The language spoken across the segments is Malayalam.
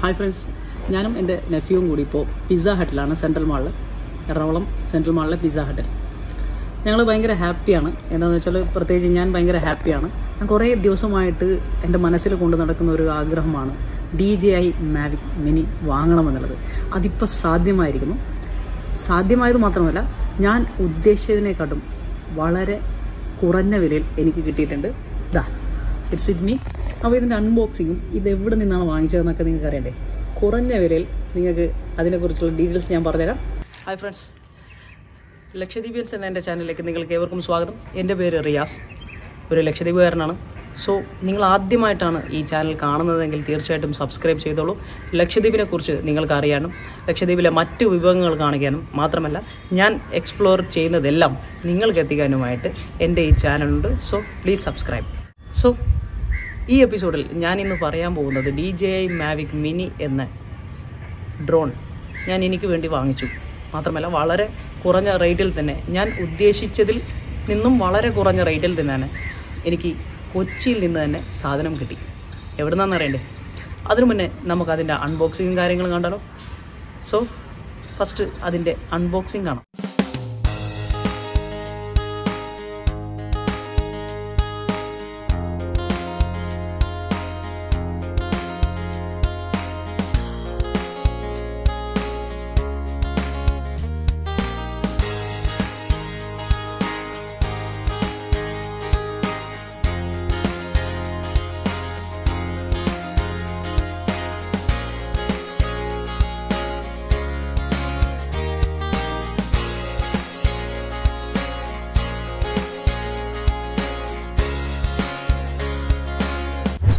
ഹായ് ഫ്രണ്ട്സ്, ഞാനും എൻ്റെ നെഫ്യൂവും കൂടി ഇപ്പോൾ പിസ്സ ഹട്ടിലാണ്, സെൻട്രൽ മാളിൽ, എറണാകുളം സെൻട്രൽ മാളിലെ പിസ്സ ഹട്ടിൽ. ഞങ്ങൾ ഭയങ്കര ഹാപ്പിയാണ്. എന്താണെന്ന് വെച്ചാൽ പ്രത്യേകിച്ച് ഞാൻ ഭയങ്കര ഹാപ്പിയാണ്. ഞാൻ കുറേ ദിവസമായിട്ട് എൻ്റെ മനസ്സിൽ കൊണ്ട് നടക്കുന്ന ഒരു ആഗ്രഹമാണ് DJI Mavic Mini വാങ്ങണമെന്നുള്ളത്. അതിപ്പോൾ സാധ്യമായിരിക്കുന്നു. സാധ്യമായത് മാത്രമല്ല, ഞാൻ ഉദ്ദേശിച്ചതിനെക്കാട്ടും വളരെ കുറഞ്ഞ വിലയിൽ എനിക്ക് കിട്ടിയിട്ടുണ്ട്. It's with me. അപ്പോൾ ഇതിൻ്റെ അൺബോക്സിങ്ങും ഇത് എവിടെ നിന്നാണ് വാങ്ങിച്ചതെന്നൊക്കെ നിങ്ങൾക്ക് അറിയണ്ടേ. കുറഞ്ഞ വിലയിൽ നിങ്ങൾക്ക് അതിനെക്കുറിച്ചുള്ള ഡീറ്റെയിൽസ് ഞാൻ പറഞ്ഞുതരാം. ഹായ് ഫ്രണ്ട്സ്, ലക്ഷദ്വീപിയൻസ് എന്ന എൻ്റെ ചാനലിലേക്ക് നിങ്ങൾക്ക് ഏവർക്കും സ്വാഗതം. എൻ്റെ പേര് റിയാസ്, ഒരു ലക്ഷദ്വീപുകാരനാണ്. സോ നിങ്ങൾ ആദ്യമായിട്ടാണ് ഈ ചാനൽ കാണുന്നതെങ്കിൽ തീർച്ചയായിട്ടും സബ്സ്ക്രൈബ് ചെയ്തോളൂ. ലക്ഷദ്വീപിനെ കുറിച്ച് നിങ്ങൾക്ക് അറിയാനും ലക്ഷദ്വീപിലെ മറ്റ് വിഭവങ്ങൾ കാണിക്കാനും മാത്രമല്ല ഞാൻ എക്സ്പ്ലോർ ചെയ്യുന്നതെല്ലാം നിങ്ങൾക്ക് എത്തിക്കാനുമായിട്ട് എൻ്റെ ഈ ചാനലുണ്ട്. So please subscribe. സോ ഈ എപ്പിസോഡിൽ ഞാൻ ഇന്ന് പറയാൻ പോകുന്നത് DJI Mavic Mini എന്ന ഡ്രോൺ ഞാൻ എനിക്ക് വേണ്ടി വാങ്ങിച്ചു. മാത്രമല്ല വളരെ കുറഞ്ഞ റേറ്റിൽ തന്നെ, ഞാൻ ഉദ്ദേശിച്ചതിൽ നിന്നും വളരെ കുറഞ്ഞ റേറ്റിൽ തന്നെയാണ് എനിക്ക് കൊച്ചിയിൽ നിന്ന് തന്നെ സാധനം കിട്ടി. എവിടെ നിന്നാണെന്ന് അറിയണ്ടേ? അതിനു മുന്നേ നമുക്കതിൻ്റെ അൺബോക്സിങ്ങും കാര്യങ്ങളും കണ്ടാലോ. സോ ഫസ്റ്റ് അതിൻ്റെ അൺബോക്സിങ് കാണാം.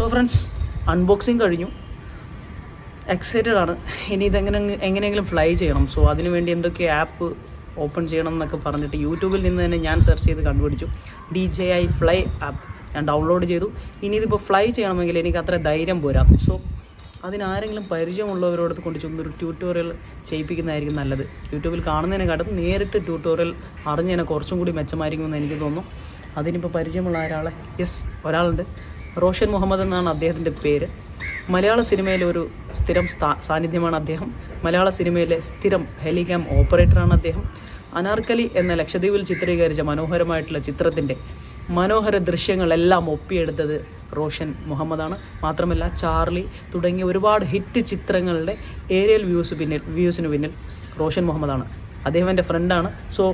സോ ഫ്രണ്ട്സ്, അൺബോക്സിങ് കഴിഞ്ഞു. എക്സൈറ്റഡ് ആണ്. ഇനി എങ്ങനെയെങ്കിലും ഫ്ലൈ ചെയ്യണം. സോ അതിനുവേണ്ടി എന്തൊക്കെ ആപ്പ് ഓപ്പൺ ചെയ്യണം എന്നൊക്കെ പറഞ്ഞിട്ട് യൂട്യൂബിൽ നിന്ന് തന്നെ ഞാൻ സെർച്ച് ചെയ്ത് കണ്ടുപിടിച്ചു. DJI ഫ്ലൈ ആപ്പ് ഞാൻ ഡൗൺലോഡ് ചെയ്തു. ഇനി ഇതിപ്പോൾ ഫ്ലൈ ചെയ്യണമെങ്കിൽ എനിക്ക് അത്ര ധൈര്യം പോരാ. സോ അതിനാരെങ്കിലും പരിചയമുള്ളവരോട് കൊണ്ട് ചെന്നൊരു ട്യൂട്ടോറിയൽ ചെയ്യിപ്പിക്കുന്നതായിരിക്കും നല്ലത്. യൂട്യൂബിൽ കാണുന്നതിനെക്കാട്ടും നേരിട്ട് ട്യൂട്ടോറിയൽ അറിഞ്ഞ് തന്നെ കുറച്ചും കൂടി മെച്ചമായിരിക്കുമെന്ന് എനിക്ക് തോന്നുന്നു. അതിനിപ്പോൾ പരിചയമുള്ള ഒരാളെ, ഒരാളുണ്ട്. റോഷൻ മുഹമ്മദ് എന്നാണ് അദ്ദേഹത്തിൻ്റെ പേര്. മലയാള സിനിമയിലെ ഒരു സ്ഥിരം സാന്നിധ്യമാണ് അദ്ദേഹം. മലയാള സിനിമയിലെ സ്ഥിരം ഹെലികാം ഓപ്പറേറ്ററാണ് അദ്ദേഹം. അനാർക്കലി എന്ന ലക്ഷദ്വീപിൽ ചിത്രീകരിച്ച മനോഹരമായിട്ടുള്ള ചിത്രത്തിൻ്റെ മനോഹര ദൃശ്യങ്ങളെല്ലാം ഒപ്പിയെടുത്തത് റോഷൻ മുഹമ്മദാണ്. മാത്രമല്ല ചാർലി തുടങ്ങിയ ഒരുപാട് ഹിറ്റ് ചിത്രങ്ങളുടെ ഏരിയൽ വ്യൂസിന് പിന്നിൽ റോഷൻ മുഹമ്മദാണ്. അദ്ദേഹം എൻ്റെ ഫ്രണ്ടാണ്. സോ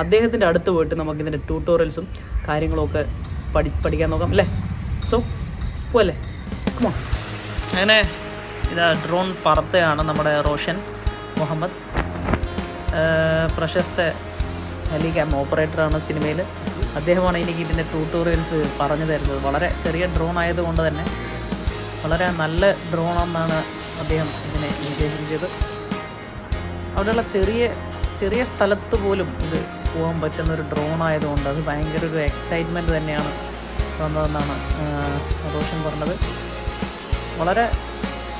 അദ്ദേഹത്തിൻ്റെ അടുത്ത് പോയിട്ട് നമുക്കിതിൻ്റെ ട്യൂട്ടോറിയൽസും കാര്യങ്ങളൊക്കെ പഠിക്കാൻ നോക്കാം അല്ലേ. സോ പോവല്ലേ, കമോൺ. അങ്ങനെ ഇതാ ഡ്രോൺ പറത്തുകയാണ് നമ്മുടെ റോഷൻ മുഹമ്മദ്. പ്രശസ്ത ഹെലികാം ഓപ്പറേറ്ററാണ് സിനിമയിൽ. അദ്ദേഹമാണ് എനിക്ക് ഇതിൻ്റെ ട്യൂട്ടോറിയൽസ് പറഞ്ഞു തരുന്നത്. വളരെ ചെറിയ ഡ്രോൺ ആയതുകൊണ്ട് തന്നെ വളരെ നല്ല ഡ്രോണെന്നാണ് അദ്ദേഹം ഇതിനെ നിർദ്ദേശിച്ചത്. അവിടെയുള്ള ചെറിയ സ്ഥലത്ത് പോലും ഇത് പോകാൻ പറ്റുന്നൊരു ഡ്രോൺ ആയതുകൊണ്ട് അത് ഭയങ്കര ഒരു എക്സൈറ്റ്മെൻറ്റ് തന്നെയാണ് വന്നതെന്നാണ് റോഷൻ പറഞ്ഞത്. വളരെ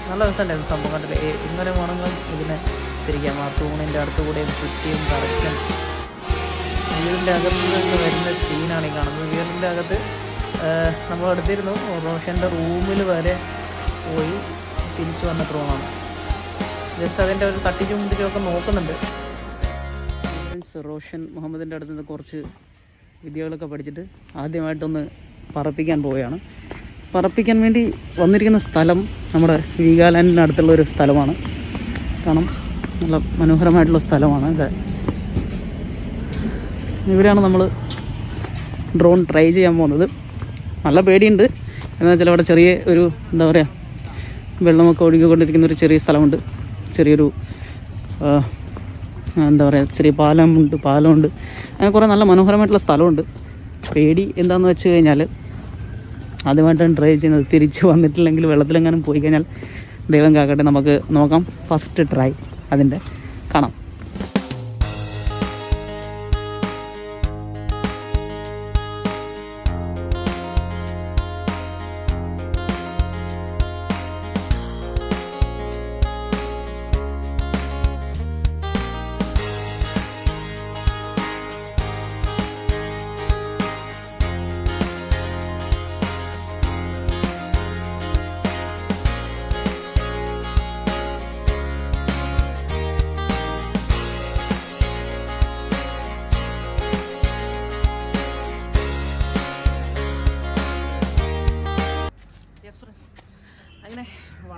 നല്ല രസമുണ്ടായിരുന്നു സംഭവം കണ്ടിട്ട്. ഇങ്ങനെ വേണമെങ്കിലും ഇതിനെ തിരിക്കാം. ആ തൂണിൻ്റെ അടുത്തുകൂടെയും ചുറ്റിയും കറക്റ്റും വീടിൻ്റെ അകത്ത് നിന്ന് വരുന്ന സീനാണ് ഈ കാണുന്നത്. വീടിൻ്റെ അകത്ത് നമ്മൾ എടുത്തിരുന്നു. റോഷൻ്റെ റൂമിൽ വരെ പോയി തിരിച്ചു വന്ന ഡ്രോണാണ്. ജസ്റ്റ് അതിൻ്റെ ഒരു തട്ടിച്ചും മുട്ടിച്ചുമൊക്കെ നോക്കുന്നുണ്ട്. റോഷൻ മുഹമ്മദിൻ്റെ അടുത്ത് നിന്ന് കുറച്ച് വിദ്യകളൊക്കെ പഠിച്ചിട്ട് ആദ്യമായിട്ടൊന്ന് പറപ്പിക്കാൻ പോവുകയാണ്. പറപ്പിക്കാൻ വേണ്ടി വന്നിരിക്കുന്ന സ്ഥലം നമ്മുടെ വീഗാലാൻഡിന് അടുത്തുള്ളൊരു സ്ഥലമാണ്. കാരണം നല്ല മനോഹരമായിട്ടുള്ള സ്ഥലമാണ് ഇത്. ഇവിടെയാണ് നമ്മൾ ഡ്രോൺ ട്രൈ ചെയ്യാൻ പോകുന്നത്. നല്ല പേടിയുണ്ട്. എന്ന് വെച്ചാൽ അവിടെ ചെറിയ ഒരു എന്താ പറയുക, വെള്ളമൊക്കെ ഒഴുകിക്കൊണ്ടിരിക്കുന്നൊരു ചെറിയ സ്ഥലമുണ്ട്. ചെറിയൊരു എന്താ പറയുക, ചെറിയ പാലമുണ്ട്. അങ്ങനെ കുറേ നല്ല മനോഹരമായിട്ടുള്ള സ്ഥലമുണ്ട്. പേടി എന്താണെന്ന് വെച്ച് കഴിഞ്ഞാൽ ആദ്യമായിട്ടാണ് ട്രൈ ചെയ്യുന്നത്. തിരിച്ച് വന്നിട്ടില്ലെങ്കിൽ വെള്ളത്തിലെങ്ങാനും പോയി കഴിഞ്ഞാൽ ദൈവം കാക്കട്ടെ. നമുക്ക് നോക്കാം. ഫസ്റ്റ് ട്രൈ അതിൻ്റെ കാണാം.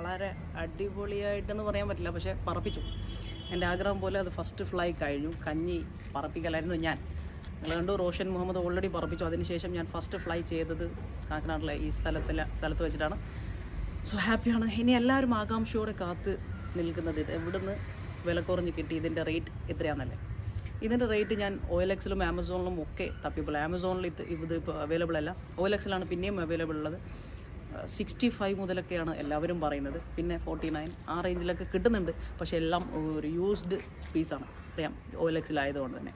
വളരെ അടിപൊളിയായിട്ടെന്ന് പറയാൻ പറ്റില്ല, പക്ഷേ പറപ്പിച്ചു. എൻ്റെ ആഗ്രഹം പോലെ അത് ഫസ്റ്റ് ഫ്ലൈ കഴിഞ്ഞു. കഞ്ഞി പറപ്പിക്കലായിരുന്നു ഞാൻ. നിങ്ങൾ കണ്ടു, റോഷൻ മുഹമ്മദ് ഓൾറെഡി പറപ്പിച്ചു. അതിനുശേഷം ഞാൻ ഫസ്റ്റ് ഫ്ലൈ ചെയ്തത് കാക്കനാട്ടിലെ ഈ സ്ഥലത്ത് വെച്ചിട്ടാണ്. സോ ഹാപ്പിയാണ്. ഇനി എല്ലാവരും ആകാംക്ഷയോടെ കാത്ത് നിൽക്കുന്നത് ഇത് എവിടുന്ന് വില കുറഞ്ഞ് കിട്ടി, ഇതിൻ്റെ റേറ്റ് എത്രയാണെന്നല്ലേ. ഇതിൻ്റെ റേറ്റ് ഞാൻ OLX-ലും ആമസോണിലും ഒക്കെ തപ്പിയപ്പോൾ ആമസോണിൽ ഇത് ഇപ്പോൾ അവൈലബിൾ അല്ല. OLX-ലാണ് പിന്നെയും അവൈലബിൾ ഉള്ളത്. 65 മുതലൊക്കെയാണ് എല്ലാവരും പറയുന്നത്. പിന്നെ 49 ആ റേഞ്ചിലൊക്കെ കിട്ടുന്നുണ്ട്. പക്ഷേ എല്ലാം ഒരു യൂസ്ഡ് പീസാണ്, അറിയാം, OLX-ലായതുകൊണ്ട് തന്നെ.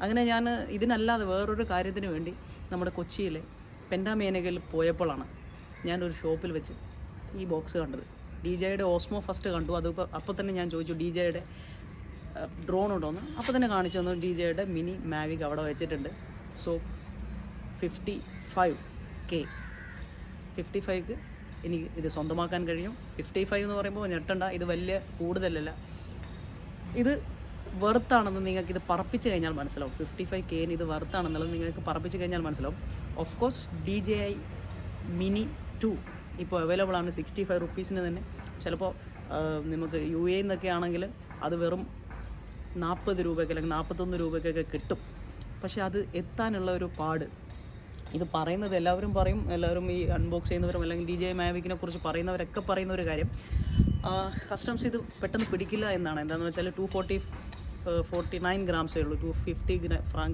അങ്ങനെ ഞാൻ ഇതിനല്ലാതെ വേറൊരു കാര്യത്തിന് വേണ്ടി നമ്മുടെ കൊച്ചിയിലെ പെൻഡാമേനകയിൽ പോയപ്പോഴാണ് ഞാനൊരു ഷോപ്പിൽ വെച്ച് ഈ ബോക്സ് കണ്ടത്. DJയുടെ ഓസ്മോ ഫസ്റ്റ് കണ്ടു. അപ്പോൾ തന്നെ ഞാൻ ചോദിച്ചു DJയുടെ ഡ്രോൺ ഉണ്ടോയെന്ന്. അപ്പോൾ തന്നെ കാണിച്ചു തന്നു DJയുടെ മിനി മാവിക് അവിടെ വെച്ചിട്ടുണ്ട്. സോ 55K എനിക്ക് ഇത് സ്വന്തമാക്കാൻ കഴിയും. 55 എന്ന് പറയുമ്പോൾ ഞെട്ടണ്ട, ഇത് വലിയ കൂടുതലല്ല. ഇത് വെറുത്താണെന്ന് നിങ്ങൾക്കിത് പറപ്പിച്ച് കഴിഞ്ഞാൽ മനസ്സിലാവും. 55K ഇത് വെറുത്താണെന്നുള്ളത് നിങ്ങൾക്ക് പറപ്പിച്ച് കഴിഞ്ഞാൽ മനസ്സിലാവും. ഓഫ് കോഴ്സ് DJI Mini 2 ഇപ്പോൾ അവൈലബിൾ ആണ് 65 റുപ്പീസിന് തന്നെ. ചിലപ്പോൾ നമുക്ക് UAE എന്നൊക്കെ ആണെങ്കിൽ അത് വെറും 40 രൂപയ്ക്ക് അല്ലെങ്കിൽ 41 രൂപയ്ക്കൊക്കെ കിട്ടും. പക്ഷേ അത് എത്താനുള്ള ഒരു പാട്, ഇത് പറയുന്നത് എല്ലാവരും ഈ അൺബോക്സ് ചെയ്യുന്നവരും അല്ലെങ്കിൽ DJI മാവിക്കിനെ കുറിച്ച് പറയുന്നവരൊക്കെ പറയുന്ന ഒരു കാര്യം, കസ്റ്റംസ് ഇത് പെട്ടെന്ന് പിടിക്കില്ല എന്നാണ്. എന്താണെന്ന് വെച്ചാൽ 249 ഗ്രാംസേ ഉള്ളൂ. 250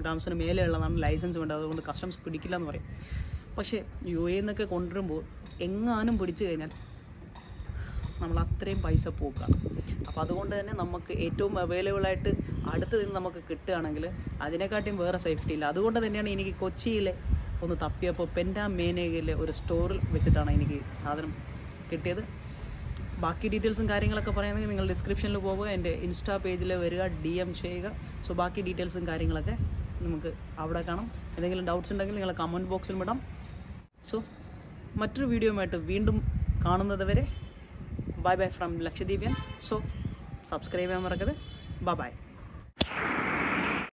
ഗ്രാംസിന് മേലെയുള്ളതാണ് ലൈസൻസ് വേണ്ടത്. അതുകൊണ്ട് കസ്റ്റംസ് പിടിക്കില്ല എന്ന് പറയും. പക്ഷേ UAE എന്നൊക്കെ കൊണ്ടുവരുമ്പോൾ എങ്ങാനും പിടിച്ചു കഴിഞ്ഞാൽ നമ്മൾ അത്രയും പൈസ പോക്കാണ്. അപ്പോൾ അതുകൊണ്ട് തന്നെ നമുക്ക് ഏറ്റവും അവൈലബിളായിട്ട് അടുത്ത് നിന്ന് നമുക്ക് കിട്ടുകയാണെങ്കിൽ അതിനെക്കാട്ടിയും വേറെ സേഫ്റ്റി ഇല്ല. അതുകൊണ്ട് തന്നെയാണ് എനിക്ക് കൊച്ചിയിലെ ഒന്ന് തപ്പിയപ്പോൾ പെൻഡാമേനകയിലെ ഒരു സ്റ്റോറിൽ വെച്ചിട്ടാണ് എനിക്ക് സാധനം കിട്ടിയത്. ബാക്കി ഡീറ്റെയിൽസും കാര്യങ്ങളൊക്കെ പറയുകയാണെങ്കിൽ നിങ്ങൾ ഡിസ്ക്രിപ്ഷനിൽ പോകുക, എൻ്റെ ഇൻസ്റ്റാ പേജിൽ വരിക, DM ചെയ്യുക. സോ ബാക്കി ഡീറ്റെയിൽസും കാര്യങ്ങളൊക്കെ നമുക്ക് അവിടെ കാണാം. എന്തെങ്കിലും ഡൗട്ട്സ് ഉണ്ടെങ്കിൽ നിങ്ങൾ കമൻറ്റ് ബോക്സിൽ വിടാം. സോ മറ്റൊരു വീഡിയോയുമായിട്ട് വീണ്ടും കാണുന്നത് വരെ ബൈ ബൈ ഫ്രം ലക്ഷദ്വീപിയൻ. സോ സബ്സ്ക്രൈബ് ചെയ്യാൻ മറക്കരുത്. Bye by.